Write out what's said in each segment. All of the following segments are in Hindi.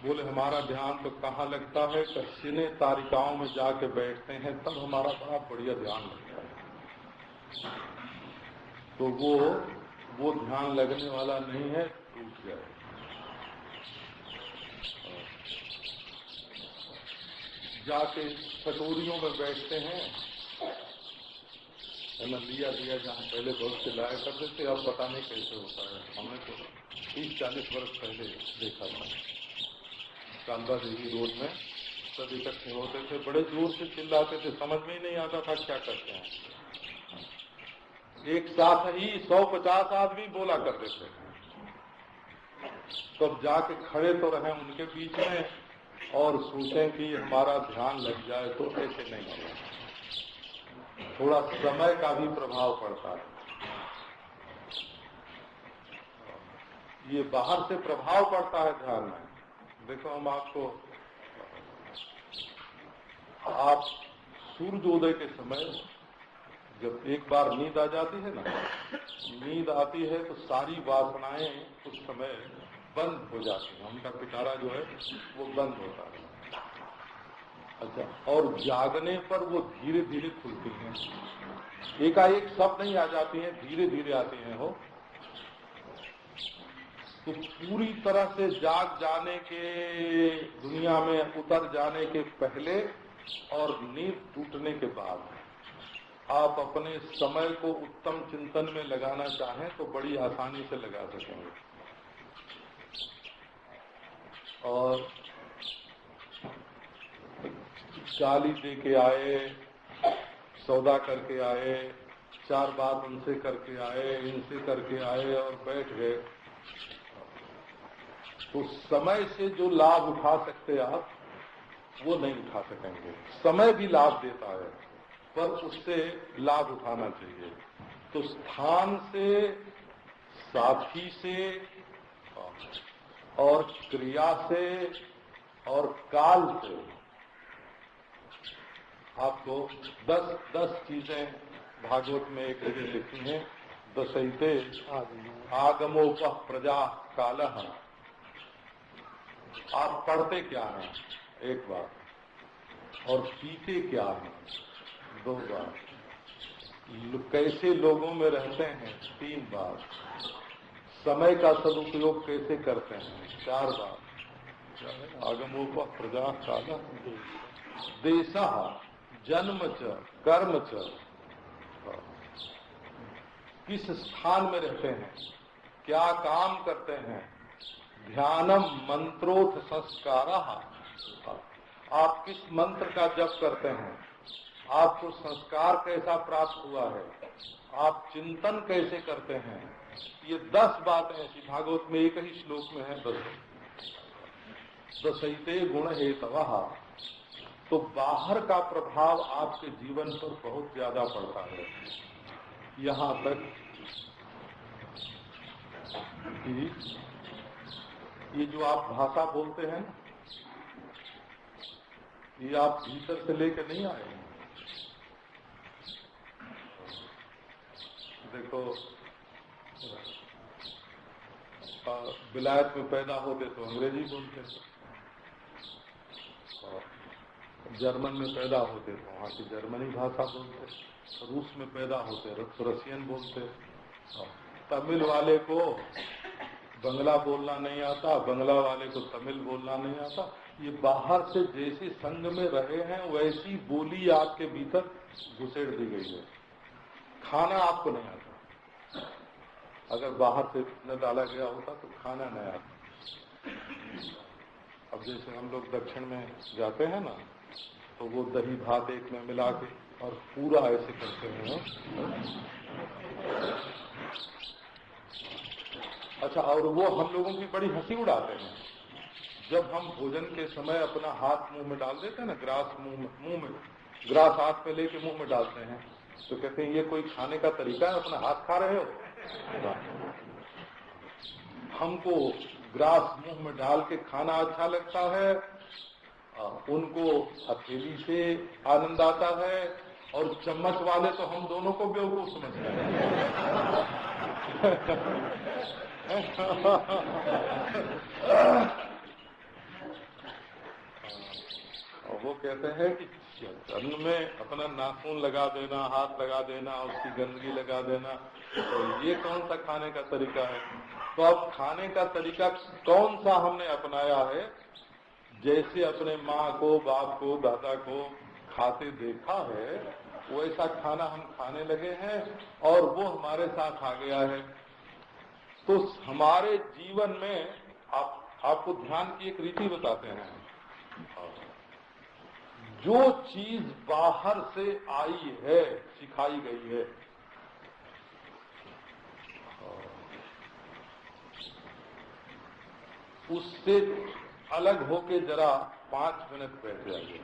बोले हमारा ध्यान तो कहाँ लगता है, कच्चिने तारिकाओं में जाके बैठते हैं तब हमारा बड़ा बढ़िया ध्यान लगता है। तो वो ध्यान लगने वाला नहीं है, टूट गया। जाके कटोरियों में बैठते हैं, लिया दिया जहाँ पहले बहुत से लाया करते थे, अब पता नहीं कैसे होता है। हमने तो 30-40 वर्ष पहले देखा था, कालबा देवी रोड में सब इकट्ठे होते थे, बड़े जोर से चिल्लाते थे, समझ में ही नहीं आता था क्या करते हैं। एक साथ ही 100-50 आदमी बोला करते थे। तब जाके खड़े तो रहे उनके बीच में और सोचें कि हमारा ध्यान लग जाए, तो ऐसे नहीं होगा। थोड़ा समय का भी प्रभाव पड़ता है। ये बाहर से प्रभाव पड़ता है ध्यान में। देखो हम आपको, आप सूर्योदय के समय जब एक बार नींद आ जाती है ना, नींद आती है तो सारी वासनाएं उस समय बंद हो जाती हैं, उनका पिटारा जो है वो बंद होता है। अच्छा, और जागने पर वो धीरे धीरे खुलती हैं, एकाएक सब नहीं आ जाती हैं, धीरे धीरे आती हैं। हो तो पूरी तरह से जाग जाने के, दुनिया में उतर जाने के पहले और नींद टूटने के बाद आप अपने समय को उत्तम चिंतन में लगाना चाहें तो बड़ी आसानी से लगा सकेंगे। और गाली दे के आए, सौदा करके आए, 4 बात उनसे करके आए, इनसे करके आए और बैठ गए, तो समय से जो लाभ उठा सकते आप वो नहीं उठा सकेंगे। समय भी लाभ देता है पर उससे लाभ उठाना चाहिए। तो स्थान से, साथी से और क्रिया से और काल से आपको 10 चीजें भागवत में एक जगह लिखी हैं। दशैते आगमोपः प्रजा कालः। आप पढ़ते क्या हैं, एक बार, और पीते क्या हैं, 2 बार, कैसे लोगों में रहते हैं, 3 बार, समय का सदुपयोग कैसे करते हैं, 4 बार, आगमोपः प्रजा कालः, देशः जन्म च कर्म च, किस स्थान में रहते हैं, क्या काम करते हैं, ध्यानम मंत्रोथ संस्कारः, आप किस मंत्र का जप करते हैं, आपको संस्कार कैसा प्राप्त हुआ है, आप चिंतन कैसे करते हैं। ये 10 बातें ऐसी भागवत में एक ही श्लोक में है। दशैते गुण हेतवः। तो बाहर का प्रभाव आपके जीवन पर बहुत ज्यादा पड़ता है। यहाँ तक कि ये जो आप भाषा बोलते हैं, ये आप भीतर से लेकर नहीं आए हैं। देखो, विलायत में पैदा होते तो अंग्रेजी बोलते थे, जर्मन में पैदा होते तो वहाँ की जर्मनी भाषा बोलते, रूस में पैदा होते तो रशियन बोलते, तमिल वाले को बंगला बोलना नहीं आता, बंगला वाले को तमिल बोलना नहीं आता। ये बाहर से जैसे संग में रहे हैं वैसी बोली आपके भीतर घुसेड़ दी गई है। खाना आपको नहीं आता, अगर बाहर से न डाला गया होता तो खाना नहीं आता। अब जैसे हम लोग दक्षिण में जाते हैं ना, तो वो दही भात एक में मिला के और पूरा ऐसे करते हैं। अच्छा, और वो हम लोगों की बड़ी हंसी उड़ाते हैं। जब हम भोजन के समय अपना हाथ मुंह में डाल देते हैं ना, ग्रास मुंह में ग्रास हाथ में लेके मुंह में डालते हैं, तो कहते हैं ये कोई खाने का तरीका है, अपना हाथ खा रहे हो। हमको ग्रास मुंह में डाल के खाना अच्छा लगता है, उनको हथेली से आनंद आता है, और चम्मच वाले तो हम दोनों को बेवकूफ समझते हैं। और वो कहते हैं कि अन्न में अपना नाखून लगा देना, हाथ लगा देना, उसकी गंदगी लगा देना, तो ये कौन सा खाने का तरीका है? तो अब खाने का तरीका कौन सा हमने अपनाया है? जैसे अपने माँ को, बाप को, दादा को खाते देखा है, वैसा खाना हम खाने लगे हैं और वो हमारे साथ आ गया है। तो हमारे जीवन में आपको ध्यान की एक रीति बताते हैं। जो चीज बाहर से आई है, सिखाई गई है, उससे अलग होके जरा 5 मिनट बैठ जाइए।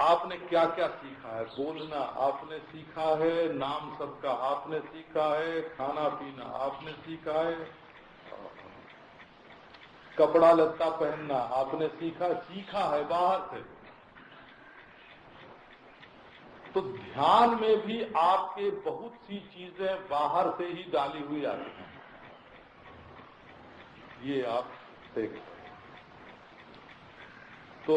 आपने क्या क्या सीखा है? बोलना आपने सीखा है, नाम सबका आपने सीखा है, खाना पीना आपने सीखा है, कपड़ा लत्ता पहनना आपने सीखा है बाहर से। तो ध्यान में भी आपके बहुत सी चीजें बाहर से ही डाली हुई आती हैं, ये आप देख। तो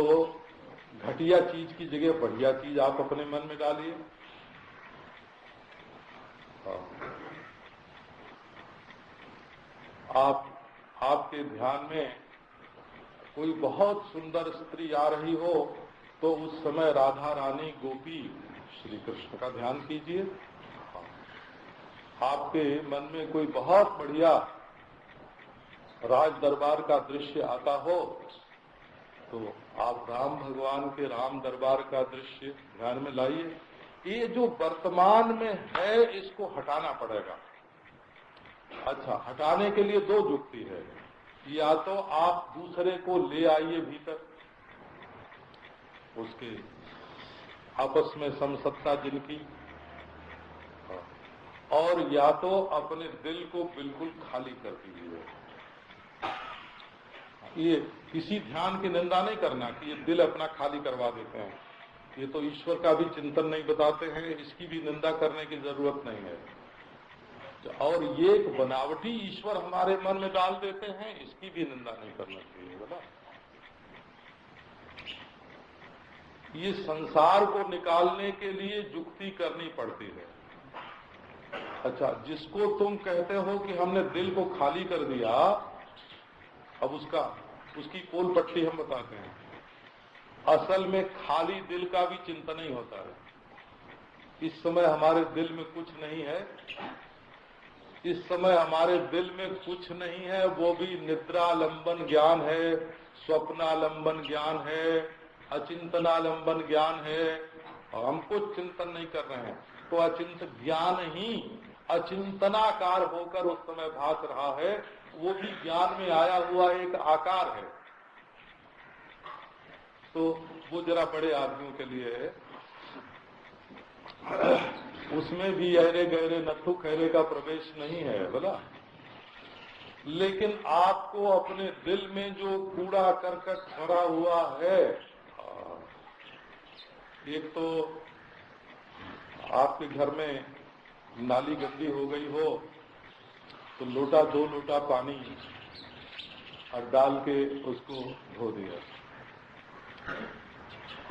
घटिया चीज की जगह बढ़िया चीज आप अपने मन में डालिए। आपके ध्यान में कोई बहुत सुंदर स्त्री आ रही हो तो उस समय राधा रानी, गोपी, श्री कृष्ण का ध्यान कीजिए। आपके मन में कोई बहुत बढ़िया राज दरबार का दृश्य आता हो तो आप राम भगवान के राम दरबार का दृश्य ध्यान में लाइए। ये जो वर्तमान में है इसको हटाना पड़ेगा। अच्छा, हटाने के लिए 2 युक्ति है। या तो आप दूसरे को ले आइए भीतर, उसके आपस में समसत्ता जिनकी, और या तो अपने दिल को बिल्कुल खाली कर दीजिए। ये किसी ध्यान की निंदा नहीं करना कि ये दिल अपना खाली करवा देते हैं, ये तो ईश्वर का भी चिंतन नहीं बताते हैं, इसकी भी निंदा करने की जरूरत नहीं है। और ये एक बनावटी ईश्वर हमारे मन में डाल देते हैं, इसकी भी निंदा नहीं करना चाहिए। बोला, ये संसार को निकालने के लिए युक्ति करनी पड़ती है। अच्छा, जिसको तुम कहते हो कि हमने दिल को खाली कर दिया, अब उसकी पोल पट्टी हम बताते हैं। असल में खाली दिल का भी चिंतन नहीं होता है। इस समय हमारे दिल में कुछ नहीं है, इस समय हमारे दिल में कुछ नहीं है, वो भी निद्रालंबन ज्ञान है, स्वप्नालंबन ज्ञान है, अचिंतनालंबन ज्ञान है, और हमको चिंतन नहीं कर रहे हैं। तो अचिंत ज्ञान ही अचिंतनाकार होकर उस समय भास रहा है, वो भी ज्ञान में आया हुआ एक आकार है। तो वो जरा बड़े आदमियों के लिए है, उसमें भी गहरे गहरे नथु खैरे का प्रवेश नहीं है। बोला, लेकिन आपको अपने दिल में जो कूड़ा करकट भरा हुआ है, एक तो आपके घर में नाली गंदी हो गई हो तो 2 लोटा पानी और डाल के उसको धो दिया,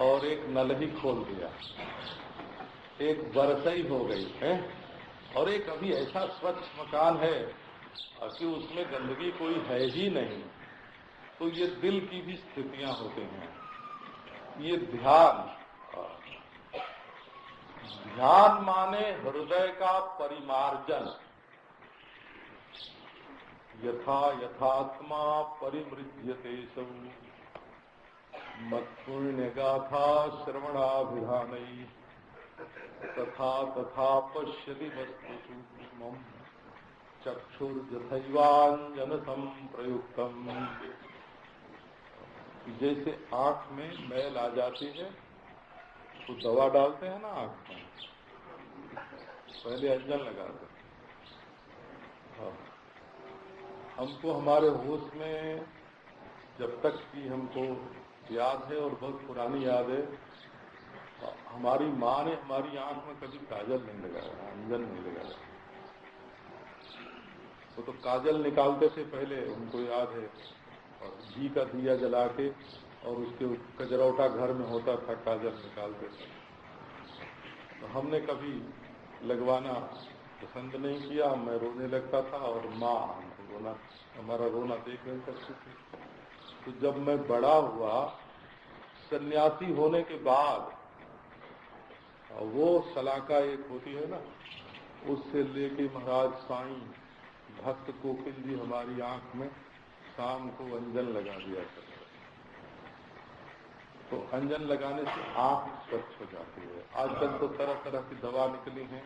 और एक नल ही खोल दिया, एक बरसई हो गई है, और एक अभी ऐसा स्वच्छ मकान है कि उसमें गंदगी कोई है ही नहीं। तो ये दिल की भी स्थितियां होती हैं। ये ध्यान माने हृदय का परिमार्जन। यथा यथात्मा परिमृज्यते सौ मत्पुण्य गाथा श्रवणाभिधानैः तथा तथा पश्यति वस्तु सूक्ष्मम् चक्षुर्यथैवाञ्जन संप्रयुक्तम्। जैसे आंख में मैल आ जाती है तो दवा डालते हैं ना आंख में, पहले अंजन लगाते हैं। हमको हमारे होश में जब तक कि हमको याद है, और बहुत पुरानी याद है, हमारी माँ ने हमारी आंख में कभी काजल नहीं लगाया, अंजन नहीं लगाया। तो काजल निकालते थे पहले, उनको याद है, और घी का दिया जला के और उसके कजरौटा घर में होता था, काजल निकालते थे। तो हमने कभी लगवाना पसंद नहीं किया, मैं रोने लगता था और माँ हमको रोना, हमारा रोना देख नहीं सकती थी। तो जब मैं बड़ा हुआ, सन्यासी होने के बाद, वो सलाका एक होती है ना, उससे लेके महाराज साईं भक्त कोकिल जी हमारी आंख में शाम को अंजन लगा दिया करते। तो अंजन लगाने से आंख स्वच्छ हो जाती है। आजकल तो तरह तरह की दवा निकली है,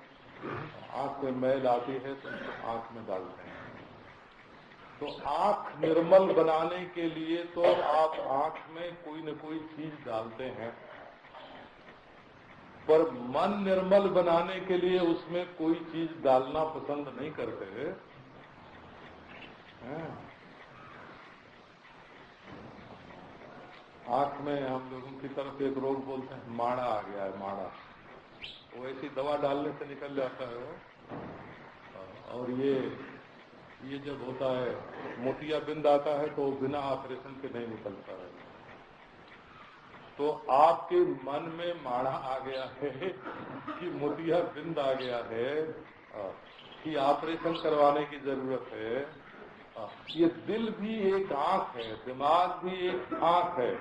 आंख में मैल आती है तो उसको आंख में डालते हैं। तो आंख निर्मल बनाने के लिए तो आप आंख में कोई न कोई चीज डालते हैं, पर मन निर्मल बनाने के लिए उसमें कोई चीज डालना पसंद नहीं करते हैं। आंख में हम लोगों की तरफ एक रोग बोलते हैं, माड़ा आ गया है, माड़ा। वो ऐसी दवा डालने से निकल जाता है वो। और ये जब होता है, मोतियाबिंद आता है तो बिना ऑपरेशन के नहीं निकलता है। तो आपके मन में माड़ा आ गया है कि मोतियाबिंद आ गया है कि ऑपरेशन करवाने की जरूरत है। ये दिल भी एक आंख है, दिमाग भी एक आंख है,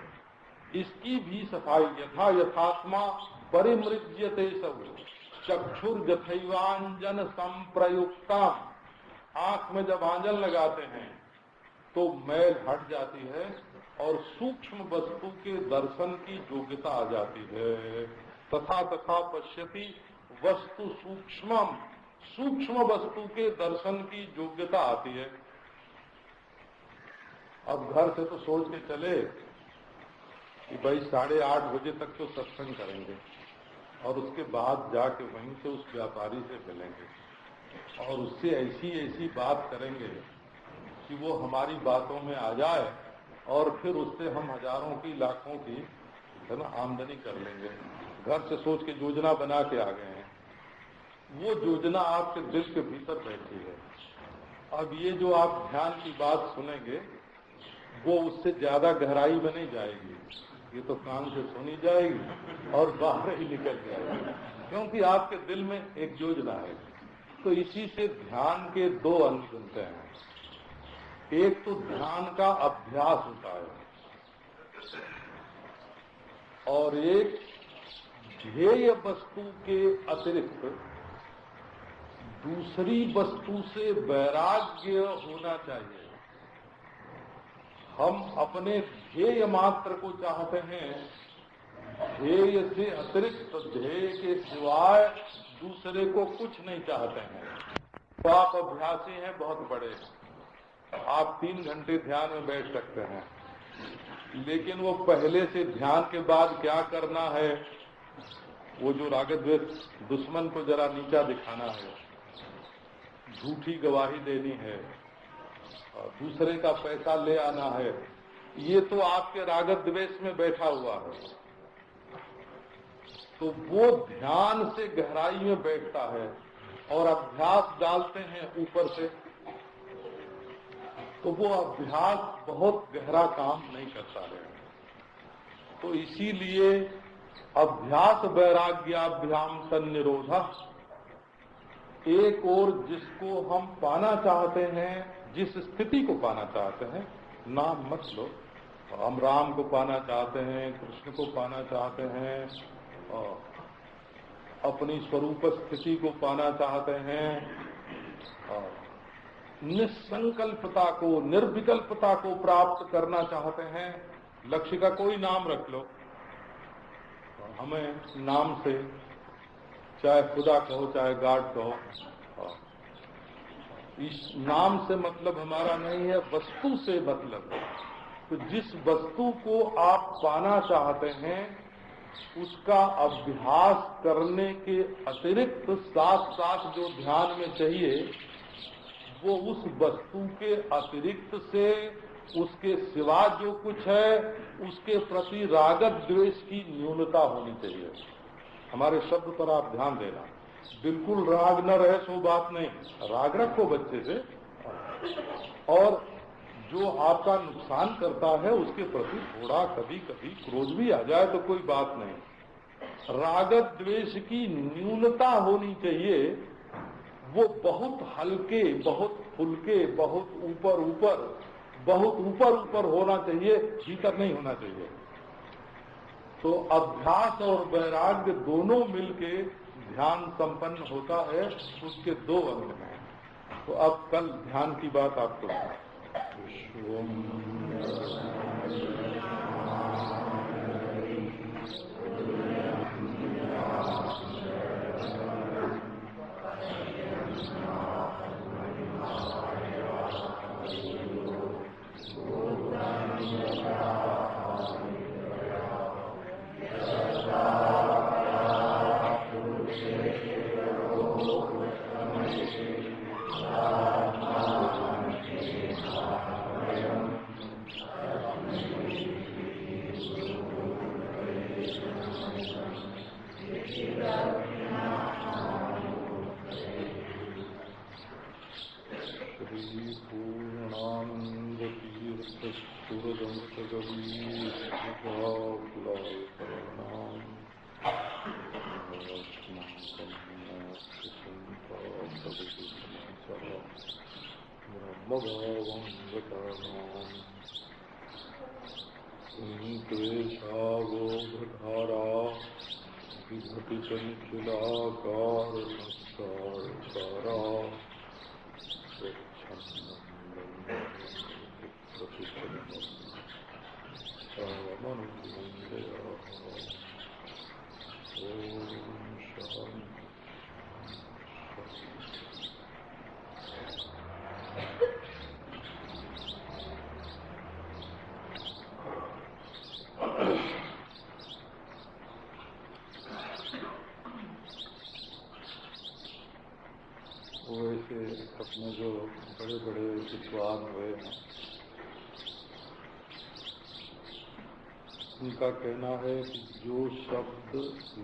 इसकी भी सफाई। यथा यथात्मा परिमृज्यते सब चक्षुर जथैवांजन संप्रयुक्ता। आंख में जब आंजन लगाते हैं तो मैल हट जाती है और सूक्ष्म वस्तु के दर्शन की योग्यता आ जाती है। तथा तथा पश्यति वस्तु सूक्ष्मम, सूक्ष्म वस्तु के दर्शन की योग्यता आती है। अब घर से तो सोच के चले कि भाई 8:30 बजे तक तो सत्संग करेंगे और उसके बाद जाके वहीं से उस व्यापारी से मिलेंगे और उससे ऐसी ऐसी बात करेंगे कि वो हमारी बातों में आ जाए और फिर उससे हम हजारों की लाखों की है ना आमदनी कर लेंगे। घर से सोच के योजना बना के आ गए हैं, वो योजना आपके दिल के भीतर बैठी है। अब ये जो आप ध्यान की बात सुनेंगे वो उससे ज्यादा गहराई में नहीं जाएगी, ये तो कान से सुनी जाएगी और बाहर ही निकल जाएगी, क्योंकि आपके दिल में एक योजना है। तो इसी से ध्यान के दो अंग बनते हैं। एक तो ध्यान का अभ्यास होता है और एक ध्येय वस्तु के अतिरिक्त दूसरी वस्तु से वैराग्य होना चाहिए। हम अपने ध्येय मात्र को चाहते हैं, ध्येय से अतिरिक्त ध्येय के सिवाय दूसरे को कुछ नहीं चाहते हैं। तो आप अभ्यासी हैं बहुत बड़े, आप 3 घंटे ध्यान में बैठ सकते हैं, लेकिन वो पहले से ध्यान के बाद क्या करना है, वो जो राग द्वेष दुश्मन को जरा नीचा दिखाना है, झूठी गवाही देनी है, दूसरे का पैसा ले आना है, ये तो आपके राग द्वेष में बैठा हुआ है। तो वो ध्यान से गहराई में बैठता है और अभ्यास डालते हैं ऊपर से, तो वो अभ्यास बहुत गहरा काम नहीं करता है। तो इसीलिए अभ्यास वैराग्याभ्याम सन्निरोधा, एक और जिसको हम पाना चाहते हैं, जिस स्थिति को पाना चाहते हैं, नाम मत लो, हम राम को पाना चाहते हैं, कृष्ण को पाना चाहते हैं, अपनी स्वरूप स्थिति को पाना चाहते हैं, निसंकल्पता को, निर्विकल्पता को प्राप्त करना चाहते हैं, लक्ष्य का कोई नाम रख लो, हमें नाम से चाहे खुदा कहो चाहे गॉड कहो, इस नाम से मतलब हमारा नहीं है, वस्तु से मतलब है। तो जिस वस्तु को आप पाना चाहते हैं उसका अभ्यास करने के अतिरिक्त साथ साथ जो ध्यान में चाहिए वो उस वस्तु के अतिरिक्त से, उसके सिवा जो कुछ है उसके प्रति राग द्वेष की न्यूनता होनी चाहिए। हमारे शब्द पर आप ध्यान देना, बिल्कुल राग न रहे सो बात नहीं, राग रखो बच्चे से, और जो आपका नुकसान करता है उसके प्रति थोड़ा कभी कभी क्रोध भी आ जाए तो कोई बात नहीं। राग द्वेष की न्यूनता होनी चाहिए, वो बहुत हल्के, बहुत फुल्के, बहुत ऊपर ऊपर होना चाहिए, भीतर नहीं होना चाहिए। तो अभ्यास और वैराग्य दोनों मिलके ध्यान संपन्न होता है, उसके दो अंग हैं। तो अब कल ध्यान की बात आपको द्वेषावोधारा विघति चंचलाकार संस्कार वैसे अपने जो बड़े बड़े विद्वान हुए हैं उनका कहना है कि जो शब्द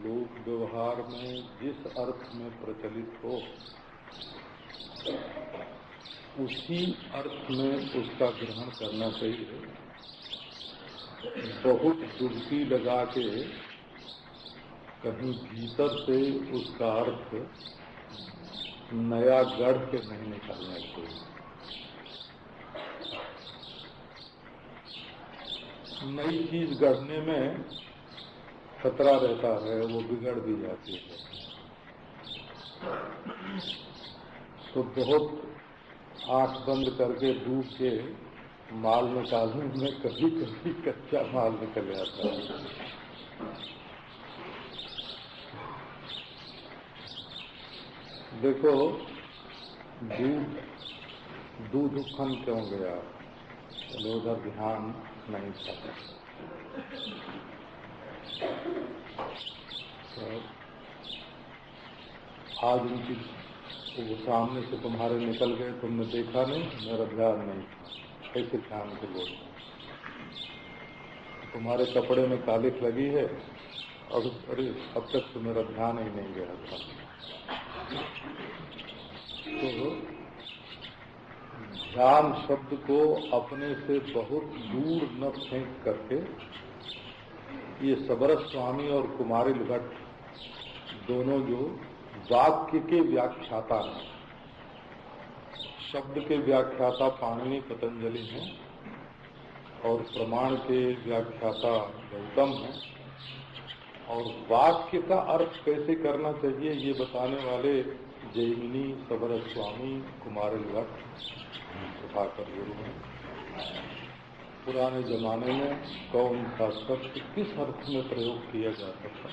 लोक व्यवहार में जिस अर्थ में प्रचलित हो उसी अर्थ में उसका ग्रहण करना चाहिए। बहुत डुबकी लगा के कहीं भीतर से उसका अर्थ नया गढ़ के नहीं निकालना चाहिए। नई चीज गढ़ने में खतरा रहता है, वो बिगड़ भी जाती है। तो बहुत आंख बंद करके डूब के माल निकालने में कभी कभी कच्चा माल निकल जाता है। देखो, दूध उफन क्यों गया? उधर ध्यान नहीं था। तो आज उनकी वो सामने से तुम्हारे निकल गए, तुमने देखा नहीं, मेरा ध्यान नहीं था। कैसे ध्यान से बोलते? तुम्हारे कपड़े में कालिख लगी है और अरे अब तक तो मेरा ध्यान ही नहीं गया था। तो ध्यान शब्द को अपने से बहुत दूर न फेंक करके ये सबरस स्वामी और कुमारिल भट्ट दोनों जो वाक्य के व्याख्याता हैं, शब्द के व्याख्याता पाणिनि पतंजलि हैं और प्रमाण के व्याख्याता गौतम हैं, और वाक्य का अर्थ कैसे करना चाहिए ये बताने वाले जैमिनी, सबरस स्वामी, कुमारिल भट्ट, प्रभाकर गुरु हैं। पुराने जमाने में कौन सा शब्द किस अर्थ में प्रयोग किया जाता था,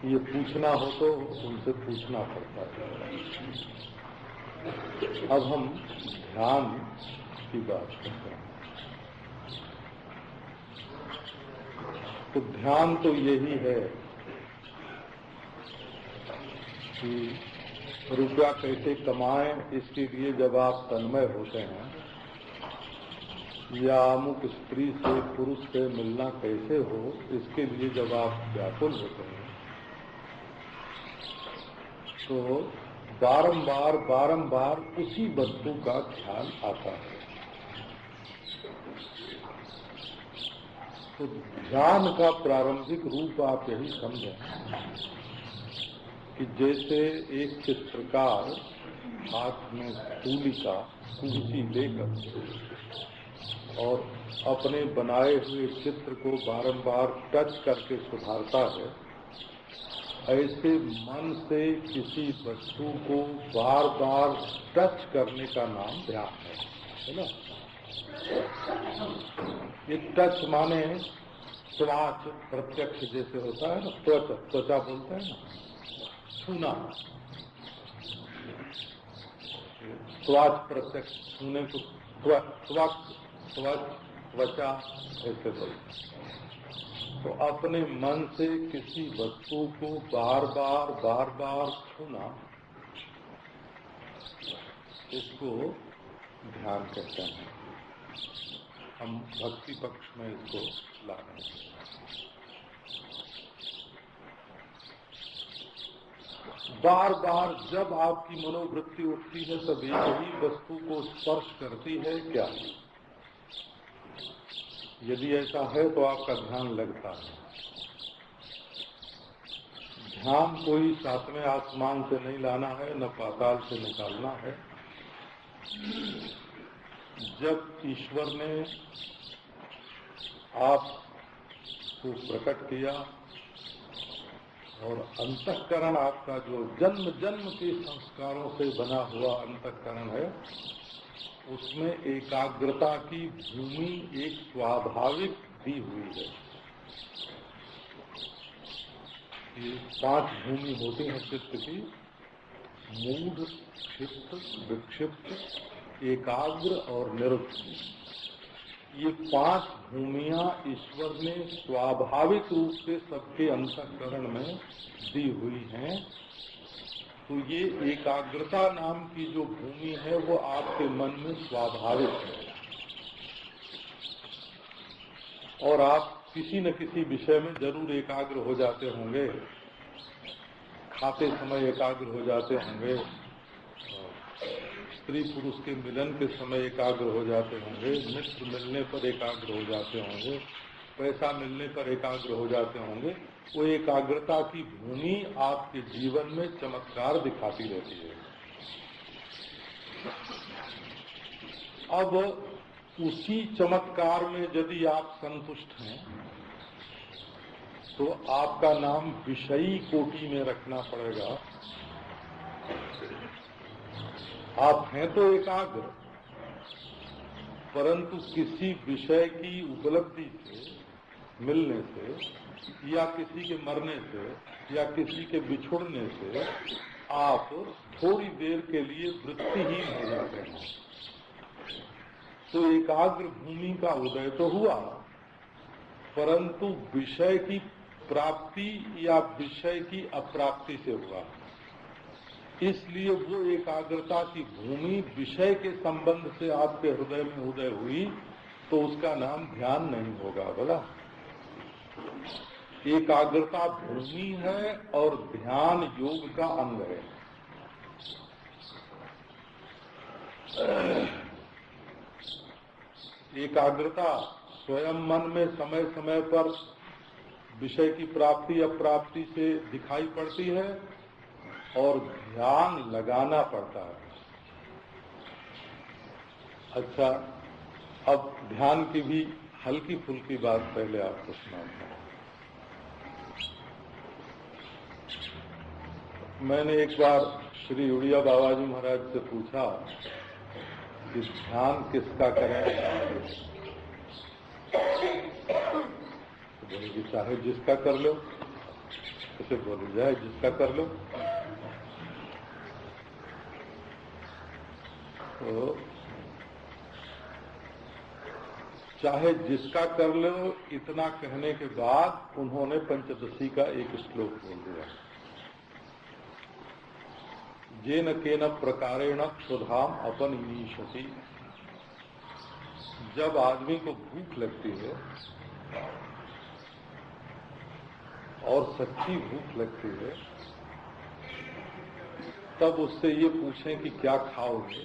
ये पूछना हो तो उनसे पूछना पड़ता है। अब हम ध्यान की बात करते हैं। तो ध्यान तो यही है कि रुपया कैसे कमाएं, इसके लिए जब आप तन्मय होते हैं, या अमुक स्त्री से पुरुष से मिलना कैसे हो, इसके लिए जब आप व्याकुल होते हैं, तो बारंबार बारंबार उसी वस्तु का ख्याल आता है। तो ध्यान का प्रारंभिक रूप आप यही समझें कि जैसे एक चित्रकार हाथ में तूलिका कुंची लेकर और अपने बनाए हुए चित्र को बारंबार टच करके सुधारता है, ऐसे मन से किसी वस्तु को बार बार टच करने का नाम ध्यान है ना। ये टच माने स्वाच प्रत्यक्ष जैसे होता है ना, त्वचा बोलते हैं ना, छूना, स्वाच प्रत्यक्ष छूने को त्वचा ऐसे बोलते हैं। तो अपने मन से किसी वस्तु को बार बार छूना, इसको ध्यान कहते हैं। हम भक्ति पक्ष में इसको ला रहे हैं। बार बार जब आपकी मनोवृत्ति उठती है तब यही वस्तु को स्पर्श करती है क्या? यदि ऐसा है तो आपका ध्यान लगता है। ध्यान कोई सातवें आसमान से नहीं लाना है, न पाताल से निकालना है। जब ईश्वर ने आपको प्रकट किया और अंतःकरण आपका जो जन्म जन्म के संस्कारों से बना हुआ अंतःकरण है, उसमें एकाग्रता की भूमि एक स्वाभाविक दी हुई है। ये 5 भूमि होती हैं चित्त की: मूढ़, क्षिप्त, विक्षिप्त, एकाग्र और निरुक्त। ये 5 भूमियां ईश्वर ने स्वाभाविक रूप से सबके अंतःकरण में दी हुई हैं। तो ये एकाग्रता नाम की जो भूमि है वो आपके मन में स्वाभाविक है, और आप किसी न किसी विषय में जरूर एकाग्र हो जाते होंगे। खाते समय एकाग्र हो जाते होंगे, स्त्री पुरुष के मिलन के समय एकाग्र हो जाते होंगे, मित्र मिलने पर एकाग्र हो जाते होंगे, पैसा मिलने पर एकाग्र हो जाते होंगे। वो एकाग्रता की भूमि आपके जीवन में चमत्कार दिखाती रहती है। अब उसी चमत्कार में यदि आप संतुष्ट हैं तो आपका नाम विषयी कोटि में रखना पड़ेगा। आप हैं तो एकाग्र, परंतु किसी विषय की उपलब्धि से, मिलने से, या किसी के मरने से, या किसी के बिछुड़ने से आप थोड़ी देर के लिए वृत्तिहीन हो जाते हैं। तो एकाग्र भूमि का उदय तो हुआ, परंतु विषय की प्राप्ति या विषय की अप्राप्ति से हुआ। इसलिए वो एकाग्रता की भूमि विषय के संबंध से आपके हृदय में उदय हुई तो उसका नाम ध्यान नहीं होगा। बोला, एकाग्रता भूमि है और ध्यान योग का अंग है। एकाग्रता स्वयं मन में समय समय पर विषय की प्राप्ति अप्राप्ति से दिखाई पड़ती है, और ध्यान लगाना पड़ता है। अच्छा, अब ध्यान की भी हल्की फुल्की बात पहले आपको सुनाता हूं। मैंने एक बार श्री उड़िया बाबा जी महाराज से पूछा कि ध्यान किसका करें? तो बोले कि चाहे जिसका कर लो। उसे बोले जाए जिसका कर लो। तो चाहे जिसका कर लो, इतना कहने के बाद उन्होंने पंचदशी का एक श्लोक बोल दिया: जेन केन प्रकारेण क्षुधाम अपनिमीषति। जब आदमी को भूख लगती है और सच्ची भूख लगती है तब उससे ये पूछें कि क्या खाओगे,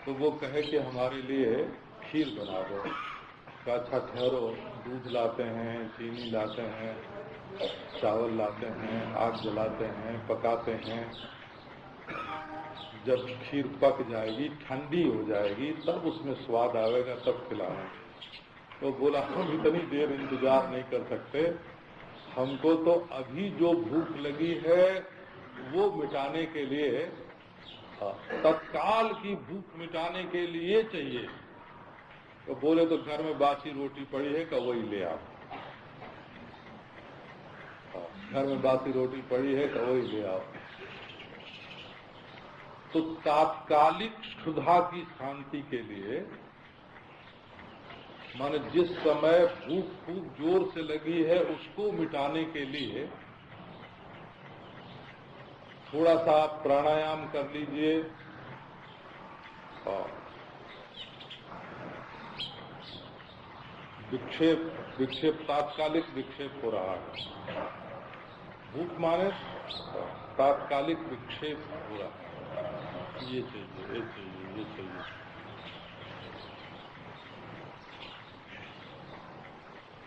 तो वो कहे कि हमारे लिए खीर बना दो। तो अच्छा ठहरो, दूध लाते हैं, चीनी लाते हैं, चावल लाते हैं, आग जलाते हैं, पकाते हैं। जब खीर पक जाएगी, ठंडी हो जाएगी, तब उसमें स्वाद आएगा, तब खिलाएंगे। तो बोला हम इतनी देर इंतजार नहीं कर सकते, हमको तो अभी जो भूख लगी है वो मिटाने के लिए, तत्काल की भूख मिटाने के लिए चाहिए। तो बोले तो घर में बासी रोटी पड़ी है, का वही ले आओ। घर में बासी रोटी पड़ी है, का वही ले आओ। तो तात्कालिक क्षुधा की शांति के लिए, माने जिस समय भूख खूब जोर से लगी है उसको मिटाने के लिए थोड़ा सा प्राणायाम कर लीजिए। विक्षेप तात्कालिक विक्षेप हो रहा है। भूख माने तात्कालिक विक्षेप हो रहा है। ये चाहिए, ये चाहिए, ये चाहिए।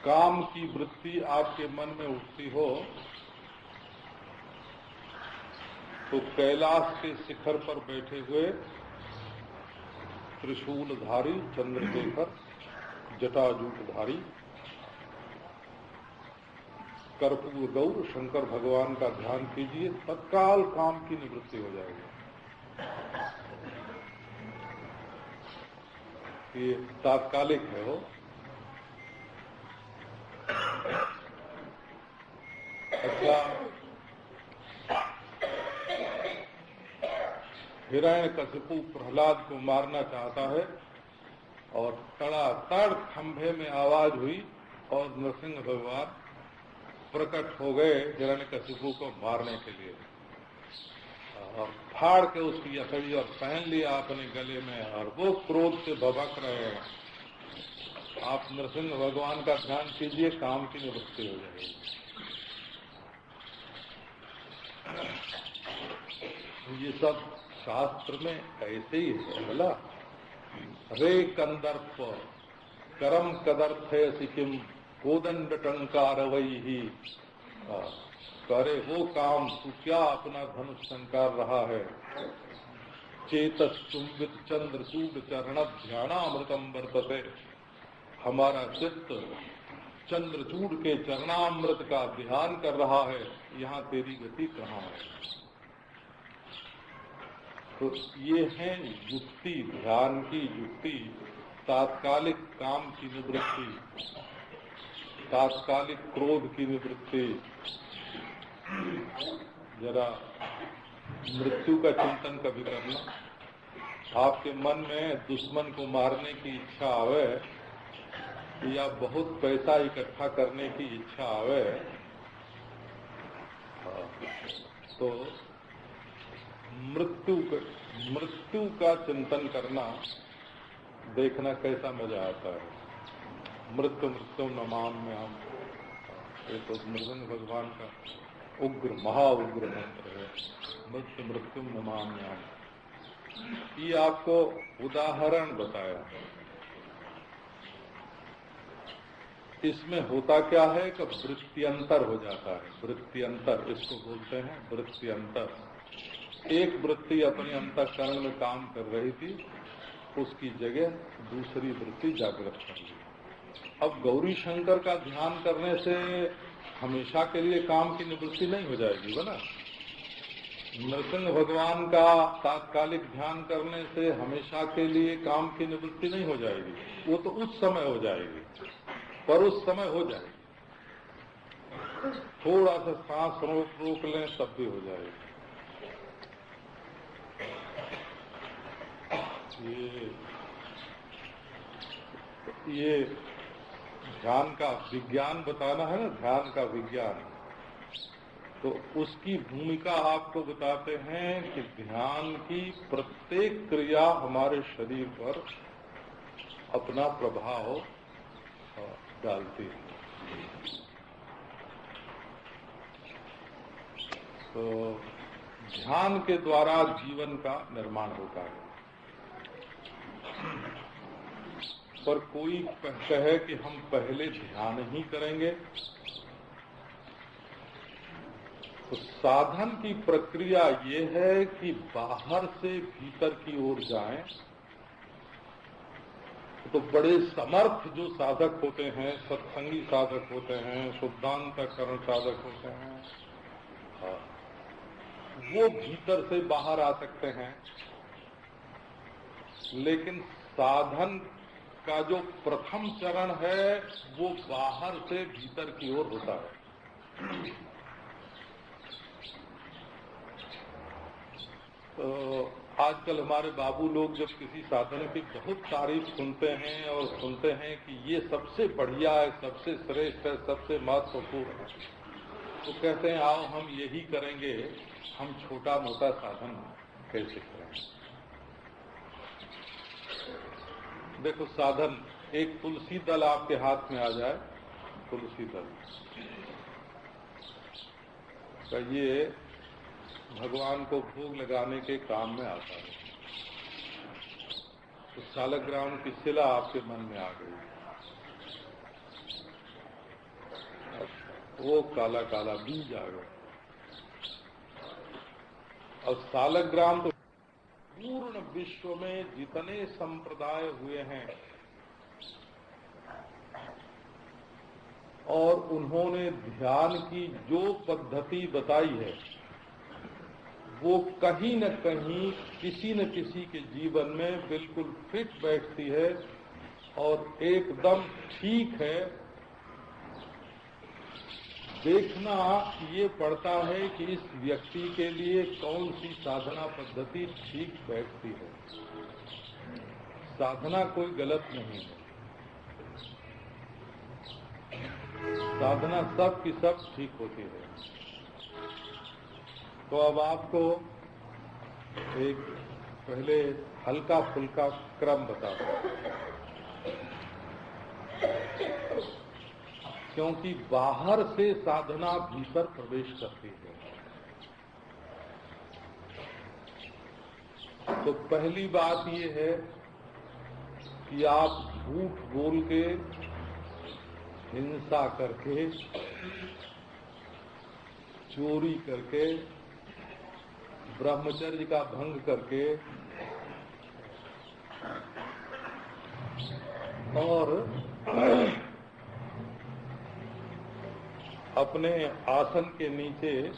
काम की वृत्ति आपके मन में उठती हो तो कैलाश के शिखर पर बैठे हुए त्रिशूलधारी चंद्रशेखर जटाजूटधारी कर्पूर गौर शंकर भगवान का ध्यान कीजिए, तत्काल काम की निवृत्ति हो जाएगी। ये तात्कालिक है वो। अच्छा, हिरण्यकशिपु प्रहलाद को मारना चाहता है और तड़ातड़ खंभे में आवाज हुई और नरसिंह भगवान प्रकट हो गए हिरण्यकशिपु को मारने के लिए। और फाड़ के उसकी हथेली और पहन लिया अपने गले में, और वो क्रोध से भभक रहे हैं। आप नरसिंह भगवान का ध्यान कीजिए, काम की निवृत्ति हो जाएगी। ये सब शास्त्र में ऐसे ही है बोला। रे कंदर्प करम कदर्थ सिकिम कोदंड टंकार वही ही। करे वो काम, तू क्या अपना धनुष टंकार रहा है। चेतस चुंबित चंद्र सूड चरण ध्यानामृतम वर्तते। हमारा चित्त चंद्रचूड़ के चरणामृत का ध्यान कर रहा है, यहाँ तेरी गति कहाँ है। तो ये है युक्ति, ध्यान की युक्ति, तात्कालिक काम की निवृत्ति, तात्कालिक क्रोध की निवृत्ति। जरा मृत्यु का चिंतन कभी करना। आपके मन में दुश्मन को मारने की इच्छा आवे या बहुत पैसा इकट्ठा करने की इच्छा आवे, तो मृत्यु का चिंतन करना, देखना कैसा मजा आता है। मृत्यु मृत्यु नमाम में हम, ये तो नृसिंह भगवान का उग्र महाउग्र मंत्र है, मृत्यु मृत्यु नमाम में हम। ये आपको उदाहरण बताया। इसमें होता क्या है कि वृत्त्यंतर हो जाता है। वृत्त्यंतर इसको बोलते हैं, वृत्त्यंतर। एक वृत्ति अपने अंतःकरण में काम कर रही थी, उसकी जगह दूसरी वृत्ति जागृत कर ली। अब गौरी शंकर का ध्यान करने से हमेशा के लिए काम की निवृत्ति नहीं हो जाएगी बना। नरसिंह भगवान का तात्कालिक ध्यान करने से हमेशा के लिए काम की निवृत्ति नहीं हो जाएगी, वो तो उस समय हो जाएगी, पर उस समय हो जाएगी। थोड़ा सा सांस रोक लें तब भी हो जाएगी। ये ध्यान का विज्ञान बताना है ना, ध्यान का विज्ञान। तो उसकी भूमिका आपको बताते हैं कि ध्यान की प्रत्येक क्रिया हमारे शरीर पर अपना प्रभाव डालती है। तो ध्यान के द्वारा जीवन का निर्माण होता है। पर कोई कहे कि हम पहले ध्यान ही करेंगे, तो साधन की प्रक्रिया ये है कि बाहर से भीतर की ओर जाएं। तो बड़े समर्थ जो साधक होते हैं, सत्संगी साधक होते हैं, शुद्धांतकरण साधक होते हैं, वो भीतर से बाहर आ सकते हैं। लेकिन साधन का जो प्रथम चरण है वो बाहर से भीतर की ओर होता है। तो आजकल हमारे बाबू लोग जब किसी साधन की बहुत तारीफ सुनते हैं और सुनते हैं कि ये सबसे बढ़िया है, सबसे श्रेष्ठ है, सबसे महत्वपूर्ण है, तो कहते हैं आओ हम यही करेंगे, हम छोटा मोटा साधन कैसे करें। देखो साधन, एक तुलसी दल आपके हाथ में आ जाए, तुलसी दल तो ये भगवान को भोग लगाने के काम में आता है। तो सालग्राम की शिला आपके मन में आ गई, वो काला काला बीज आ गया। और सालग्राम तो पूर्ण विश्व में जितने संप्रदाय हुए हैं और उन्होंने ध्यान की जो पद्धति बताई है वो कहीं न कहीं किसी न किसी के जीवन में बिल्कुल फिट बैठती है और एकदम ठीक है। देखना ये पड़ता है कि इस व्यक्ति के लिए कौन सी साधना पद्धति ठीक बैठती है। साधना कोई गलत नहीं है, साधना सब की सब ठीक होती है। तो अब आपको एक पहले हल्का फुल्का क्रम बताता हूं, क्योंकि बाहर से साधना भीतर प्रवेश करती है। तो पहली बात ये है कि आप झूठ बोल के, हिंसा करके, चोरी करके, ब्रह्मचर्य का भंग करके और अपने आसन के नीचे 1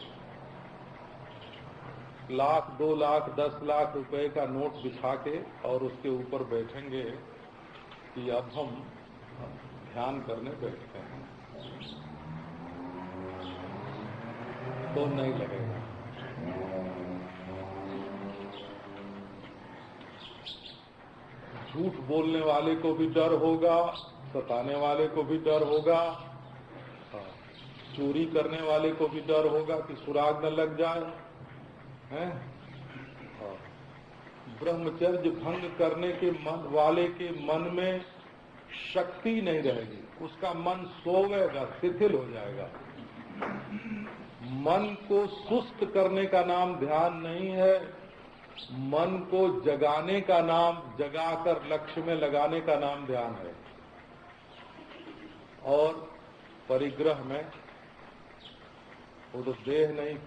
लाख, 2 लाख, 10 लाख रुपए का नोट बिछा के और उसके ऊपर बैठेंगे कि अब हम ध्यान करने बैठते हैं, तो नहीं लगेगा। झूठ बोलने वाले को भी डर होगा, सताने वाले को भी डर होगा, चोरी करने वाले को भी डर होगा कि सुराग न लग जाए, हैं? ब्रह्मचर्य भंग करने के मन वाले के मन में शक्ति नहीं रहेगी, उसका मन सोवेगा, शिथिल हो जाएगा। मन को सुस्त करने का नाम ध्यान नहीं है, मन को जगाने का नाम, जगाकर लक्ष्य में लगाने का नाम ध्यान है। और परिग्रह में वो तो देह नहीं,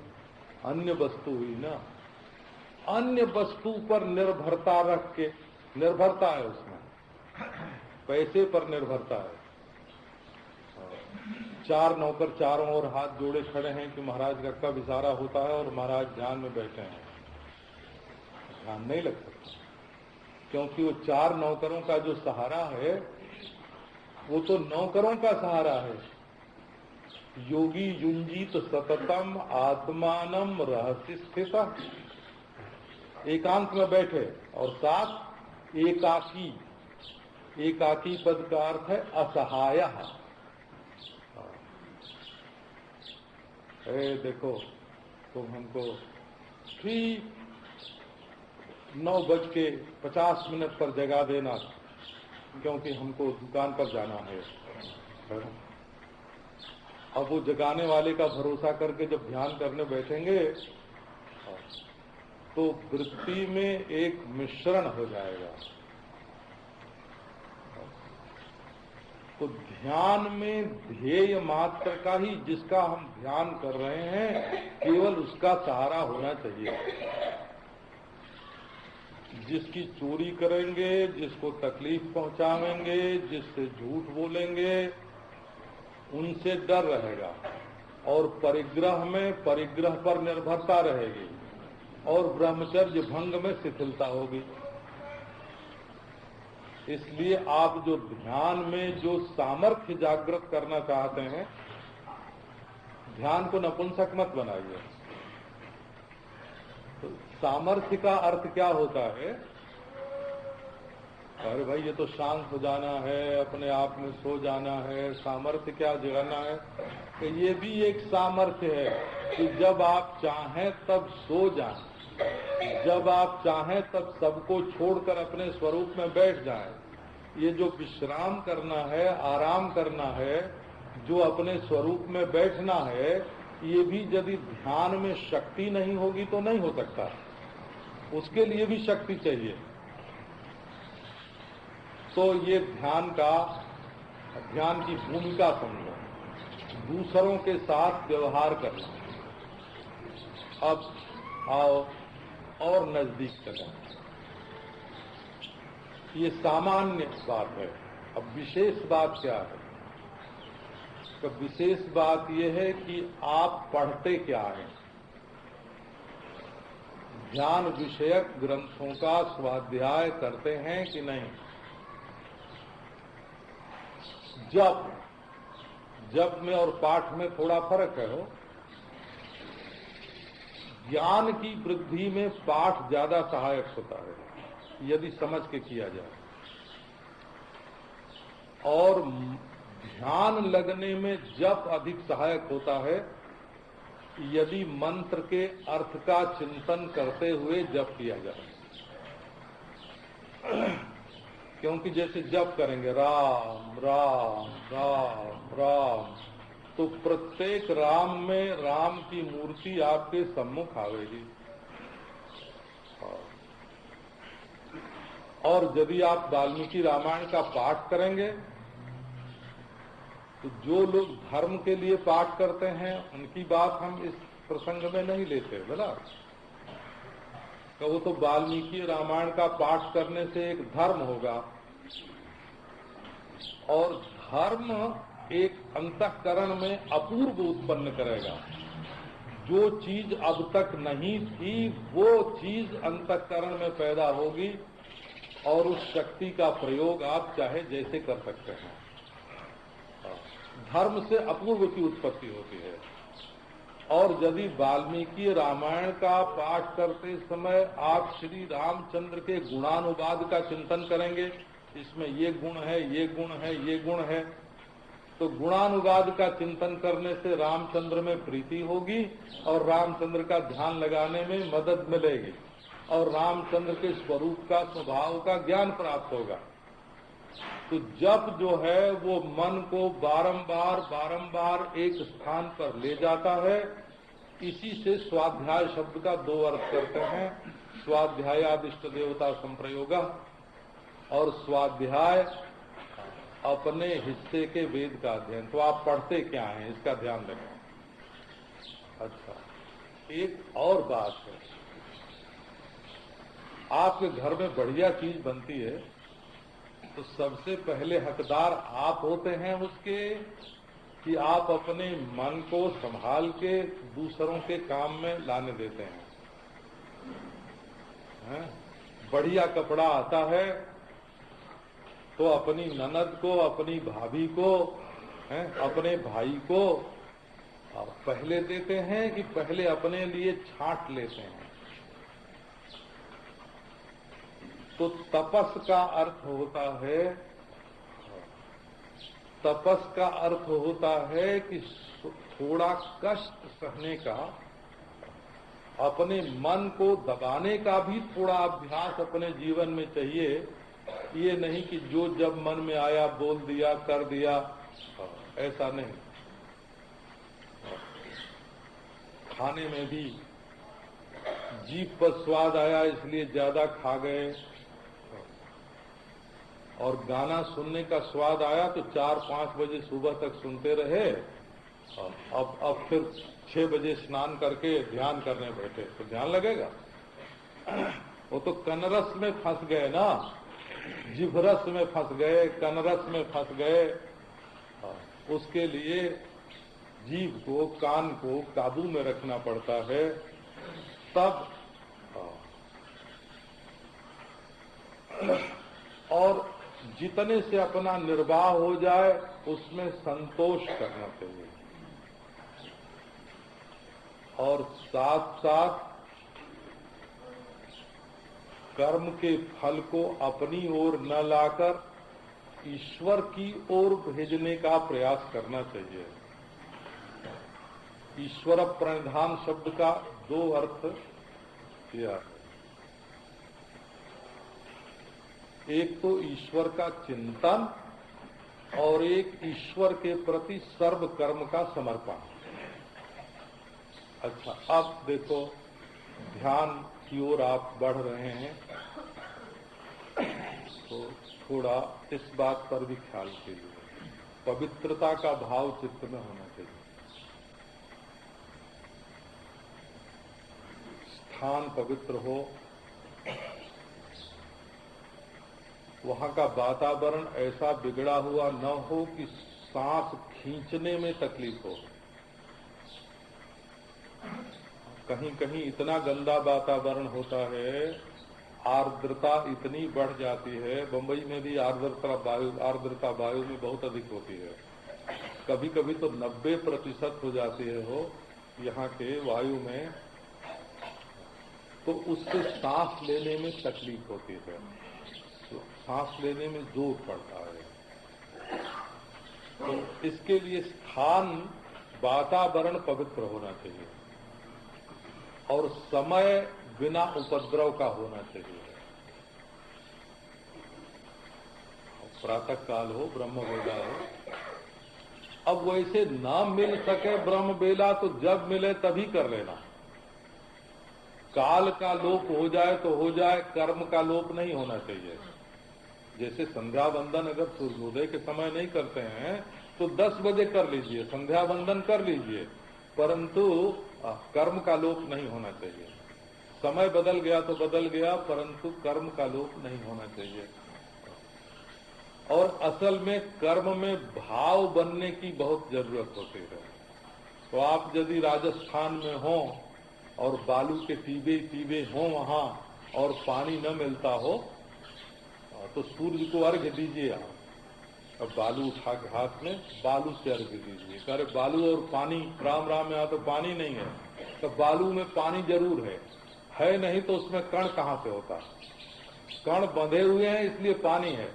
अन्य वस्तु हुई ना, अन्य वस्तु पर निर्भरता रख के, निर्भरता है उसमें, पैसे पर निर्भरता है। 4 नौकर चारों ओर हाथ जोड़े खड़े हैं कि महाराज का कब इशारा होता है और महाराज ध्यान में बैठे हैं, ध्यान नहीं लग सकता, क्योंकि वो 4 नौकरों का जो सहारा है वो तो नौकरों का सहारा है। योगी युंजीत सततम आत्मानम रहस्य स्थित, एकांत में बैठे और साथ एकाकी, एकाकी पद का अर्थ है असहाय। देखो तुम हमको ठीक 9:50 पर जगा देना, क्योंकि हमको दुकान पर जाना है। अब वो जगाने वाले का भरोसा करके जब ध्यान करने बैठेंगे तो वृत्ति में एक मिश्रण हो जाएगा। तो ध्यान में ध्येय मात्र का ही, जिसका हम ध्यान कर रहे हैं, केवल उसका सहारा होना चाहिए। जिसकी चोरी करेंगे, जिसको तकलीफ पहुंचावेंगे, जिससे झूठ बोलेंगे, उनसे डर रहेगा और परिग्रह में परिग्रह पर निर्भरता रहेगी और ब्रह्मचर्य भंग में शिथिलता होगी। इसलिए आप जो ध्यान में जो सामर्थ्य जागृत करना चाहते हैं, ध्यान को नपुंसक मत बनाइए। तो सामर्थ्य का अर्थ क्या होता है? अरे भाई ये तो शांत हो जाना है, अपने आप में सो जाना है, सामर्थ्य क्या जगाना है? तो ये भी एक सामर्थ्य है कि जब आप चाहें तब सो जाएं, जब आप चाहें तब सबको छोड़कर अपने स्वरूप में बैठ जाएं। ये जो विश्राम करना है, आराम करना है, जो अपने स्वरूप में बैठना है, ये भी यदि ध्यान में शक्ति नहीं होगी तो नहीं हो सकता। उसके लिए भी शक्ति चाहिए। तो ये ध्यान की भूमिका समझो, दूसरों के साथ व्यवहार करना। अब आओ और नजदीक चलें। ये सामान्य बात है। अब विशेष बात क्या है? तो विशेष बात यह है कि आप पढ़ते क्या हैं। ध्यान विषयक ग्रंथों का स्वाध्याय करते हैं कि नहीं? जप में और पाठ में थोड़ा फर्क है। हो ज्ञान की वृद्धि में पाठ ज्यादा सहायक होता है यदि समझ के किया जाए, और ध्यान लगने में जप अधिक सहायक होता है यदि मंत्र के अर्थ का चिंतन करते हुए जप किया जाए। क्योंकि जैसे जप करेंगे राम राम राम राम, तो प्रत्येक राम में राम की मूर्ति आपके सम्मुख आवेगी। और यदि आप वाल्मीकि रामायण का पाठ करेंगे तो जो लोग धर्म के लिए पाठ करते हैं उनकी बात हम इस प्रसंग में नहीं लेते, बोला। तो वो तो वाल्मीकि रामायण का पाठ करने से एक धर्म होगा, और धर्म एक अंतःकरण में अपूर्व उत्पन्न करेगा। जो चीज अब तक नहीं थी वो चीज अंतःकरण में पैदा होगी, और उस शक्ति का प्रयोग आप चाहे जैसे कर सकते हैं। धर्म से अपूर्व की उत्पत्ति होती है। और यदि वाल्मीकि रामायण का पाठ करते समय आप श्री रामचंद्र के गुणानुवाद का चिंतन करेंगे, इसमें ये गुण है, ये गुण है, ये गुण है, तो गुणानुवाद का चिंतन करने से रामचंद्र में प्रीति होगी और रामचंद्र का ध्यान लगाने में मदद मिलेगी, और रामचंद्र के स्वरूप का, स्वभाव का ज्ञान प्राप्त होगा। तो जप जो है वो मन को बारंबार बारंबार एक स्थान पर ले जाता है। इसी से स्वाध्याय शब्द का दो अर्थ करते हैं, स्वाध्यायादिष्ट देवता संप्रयोग, और स्वाध्याय अपने हिस्से के वेद का अध्ययन। तो आप पढ़ते क्या हैं इसका ध्यान रखें। अच्छा, एक और बात है, आपके घर में बढ़िया चीज बनती है तो सबसे पहले हकदार आप होते हैं उसके, कि आप अपने मन को संभाल के दूसरों के काम में लाने देते हैं? बढ़िया कपड़ा आता है तो अपनी ननद को, अपनी भाभी को, अपने भाई को पहले देते हैं कि पहले अपने लिए छांट लेते हैं? तो तपस का अर्थ होता है, तपस का अर्थ होता है कि थोड़ा कष्ट सहने का, अपने मन को दबाने का भी थोड़ा अभ्यास अपने जीवन में चाहिए। ये नहीं कि जो जब मन में आया बोल दिया, कर दिया, ऐसा नहीं। खाने में भी जीभ पर स्वाद आया इसलिए ज्यादा खा गए, और गाना सुनने का स्वाद आया तो 4-5 बजे सुबह तक सुनते रहे। अब फिर 6 बजे स्नान करके ध्यान करने बैठे तो ध्यान लगेगा? वो तो कनरस में फंस गए ना, जिभरस में फंस गए, कनरस में फंस गए। उसके लिए जीभ को, कान को काबू में रखना पड़ता है, तब और जितने से अपना निर्वाह हो जाए उसमें संतोष करना चाहिए, और साथ साथ कर्म के फल को अपनी ओर न लाकर ईश्वर की ओर भेजने का प्रयास करना चाहिए। ईश्वर प्रणिधान शब्द का 2 अर्थ किया है। एक तो ईश्वर का चिंतन और एक ईश्वर के प्रति सर्व कर्म का समर्पण। अच्छा, अब देखो ध्यान की ओर आप बढ़ रहे हैं तो थोड़ा इस बात पर भी ख्याल कीजिए, पवित्रता का भाव चित्त में होना चाहिए। स्थान पवित्र हो, वहां का वातावरण ऐसा बिगड़ा हुआ न हो कि सांस खींचने में तकलीफ हो। कहीं कहीं इतना गंदा वातावरण होता है, आर्द्रता इतनी बढ़ जाती है। बंबई में भी आर्द्रता वायु में बहुत अधिक होती है, कभी कभी तो 90% हो जाती है हो यहाँ के वायु में, तो उससे सांस लेने में तकलीफ होती है, तो सांस लेने में जोर पड़ता है। तो इसके लिए स्थान, वातावरण पवित्र होना चाहिए और समय बिना उपद्रव का होना चाहिए। प्रातः काल हो, ब्रह्म बेला हो। अब वैसे ना मिल सके ब्रह्म बेला तो जब मिले तभी कर लेना। काल का लोप हो जाए तो हो जाए, कर्म का लोप नहीं होना चाहिए। जैसे संध्या वंदन अगर सूर्योदय के समय नहीं करते हैं तो 10 बजे कर लीजिए, संध्या वंदन कर लीजिए, परंतु कर्म का लोप नहीं होना चाहिए। समय बदल गया तो बदल गया, परंतु कर्म का लोप नहीं होना चाहिए। और असल में कर्म में भाव बनने की बहुत जरूरत होती है। तो आप यदि राजस्थान में हो और बालू के टीबे हों वहां और पानी न मिलता हो तो सूर्य को अर्घ्य दीजिए आप। अब बालू उठा के हाथ में बालू से अर्घ्य दीजिए। अरे बालू और पानी, राम राम, यहाँ तो पानी नहीं है। तो बालू में पानी जरूर है नहीं तो उसमें कण कहाँ से होता? कण बंधे हुए हैं इसलिए पानी है।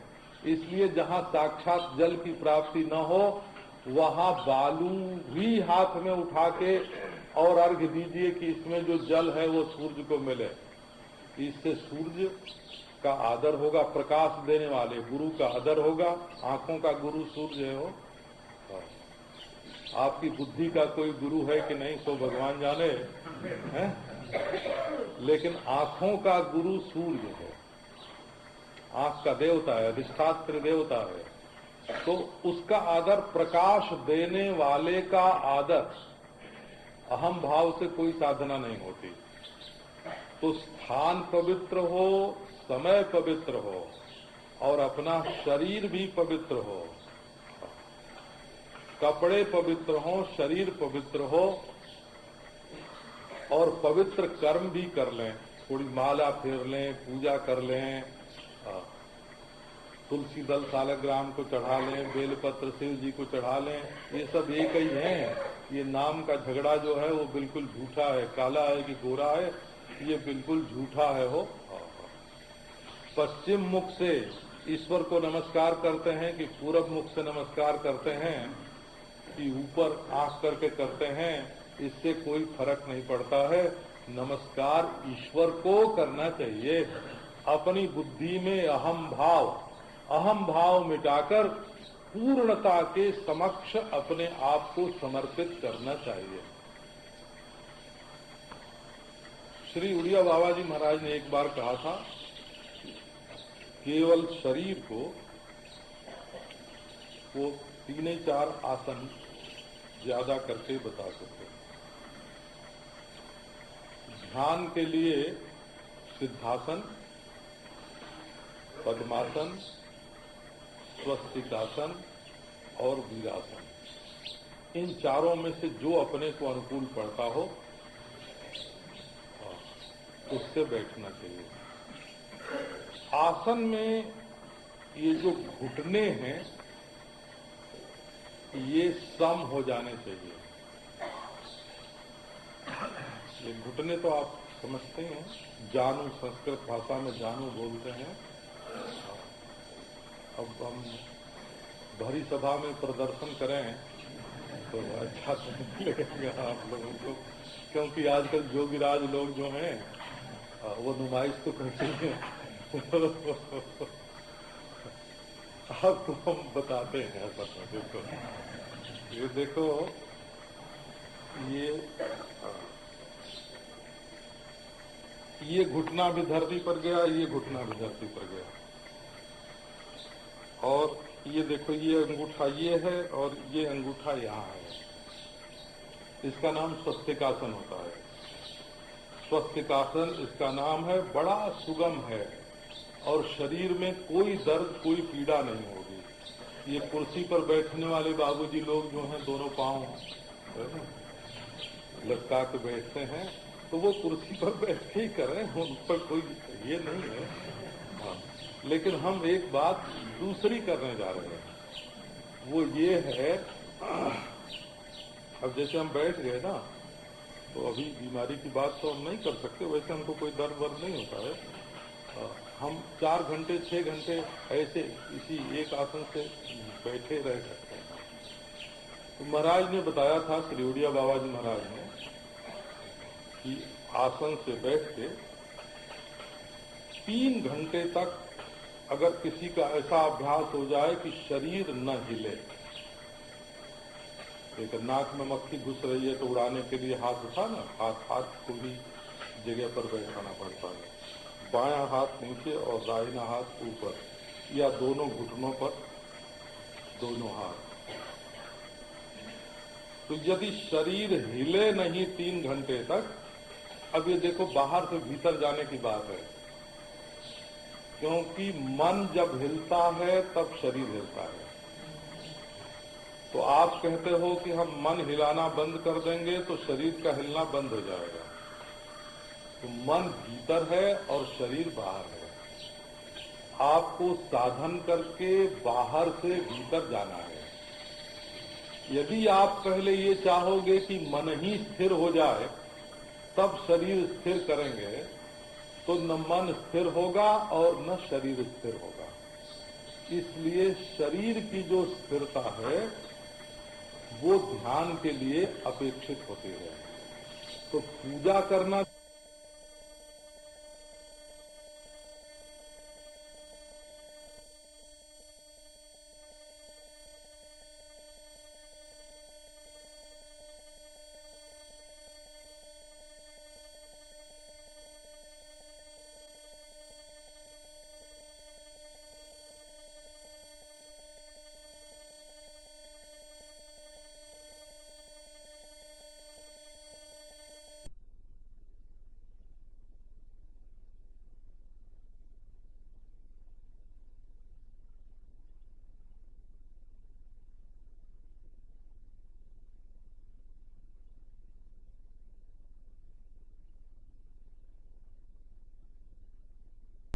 इसलिए जहाँ साक्षात जल की प्राप्ति न हो वहाँ बालू भी हाथ में उठा के और अर्घ्य दीजिए कि इसमें जो जल है वो सूर्य को मिले। इससे सूर्य का आदर होगा, प्रकाश देने वाले गुरु का आदर होगा। आंखों का गुरु सूर्य हो। आपकी बुद्धि का कोई गुरु है कि नहीं सो भगवान जाने है, लेकिन आंखों का गुरु सूर्य है। आंख का देवता है, अधिष्ठात्र देवता है, तो उसका आदर, प्रकाश देने वाले का आदर। अहम भाव से कोई साधना नहीं होती। तो स्थान पवित्र हो, समय पवित्र हो और अपना शरीर भी पवित्र हो, कपड़े पवित्र हो, शरीर पवित्र हो और पवित्र कर्म भी कर लें। थोड़ी माला फेर लें, पूजा कर लें, तुलसी दल सालग्राम को चढ़ा लें, बेलपत्र शिव जी को चढ़ा लें। ये सब एक ही है। ये नाम का झगड़ा जो है वो बिल्कुल झूठा है। काला है कि गोरा है, ये बिल्कुल झूठा है। हो पश्चिम मुख से ईश्वर को नमस्कार करते हैं कि पूरब मुख से नमस्कार करते हैं कि ऊपर आंख करके करते हैं, इससे कोई फर्क नहीं पड़ता है। नमस्कार ईश्वर को करना चाहिए। अपनी बुद्धि में अहम भाव मिटाकर पूर्णता के समक्ष अपने आप को समर्पित करना चाहिए। श्री उड़िया बाबा जी महाराज ने एक बार कहा था, केवल शरीर को वो 3-4 आसन ज्यादा करके बता सकते। ध्यान के लिए सिद्धासन, पद्मासन, स्वस्तिकासन और वीरासन, इन चारों में से जो अपने को अनुकूल पड़ता हो उससे बैठना चाहिए। आसन में ये जो घुटने हैं ये सम हो जाने चाहिए। ये घुटने तो आप समझते हैं, जानू, संस्कृत भाषा में जानू बोलते हैं। अब हम भरी सभा में प्रदर्शन करें तो अच्छा लगेगा आप लोगों को, क्योंकि आजकल जोगिराज लोग जो हैं वो नुमाइश तो करते हैं। आपको हम बताते हैं ऐसा। देखो ये घुटना भी धरती पर गया, ये घुटना भी धरती पर गया, और ये देखो ये अंगूठा ये है और ये अंगूठा यहाँ है। इसका नाम स्वस्तिकासन होता है। स्वस्तिकासन इसका नाम है, बड़ा सुगम है और शरीर में कोई दर्द, कोई पीड़ा नहीं होगी। ये कुर्सी पर बैठने वाले बाबूजी लोग जो हैं दोनों पांव लटका के बैठते हैं, तो वो कुर्सी पर बैठ के ही करें, उन पर कोई ये नहीं है। हाँ, लेकिन हम एक बात दूसरी करने जा रहे हैं, वो ये है, अब जैसे हम बैठ गए ना, तो अभी बीमारी की बात तो हम नहीं कर सकते, वैसे हमको कोई दर्द वर्द नहीं होता है। हम 4 घंटे 6 घंटे ऐसे इसी एक आसन से बैठे रह सकते हैं। तो महाराज ने बताया था, श्री उड़िया बाबा जी महाराज ने, कि आसन से बैठ के 3 घंटे तक अगर किसी का ऐसा अभ्यास हो जाए कि शरीर न हिले, एक नाक में मक्खी घुस रही है तो उड़ाने के लिए हाथ उठा ना, हाथ को भी जगह पर बैठाना पड़ता है, बायां हाथ नीचे और दाहिना हाथ ऊपर, या दोनों घुटनों पर दोनों हाथ। तो यदि शरीर हिले नहीं 3 घंटे तक, अब ये देखो बाहर से भीतर जाने की बात है, क्योंकि मन जब हिलता है तब शरीर हिलता है। तो आप कहते हो कि हम मन हिलाना बंद कर देंगे तो शरीर का हिलना बंद हो जाएगा। तो मन भीतर है और शरीर बाहर है। आपको साधन करके बाहर से भीतर जाना है। यदि आप पहले ये चाहोगे कि मन ही स्थिर हो जाए तब शरीर स्थिर करेंगे, तो न मन स्थिर होगा और न शरीर स्थिर होगा। इसलिए शरीर की जो स्थिरता है वो ध्यान के लिए अपेक्षित होती है। तो पूजा करना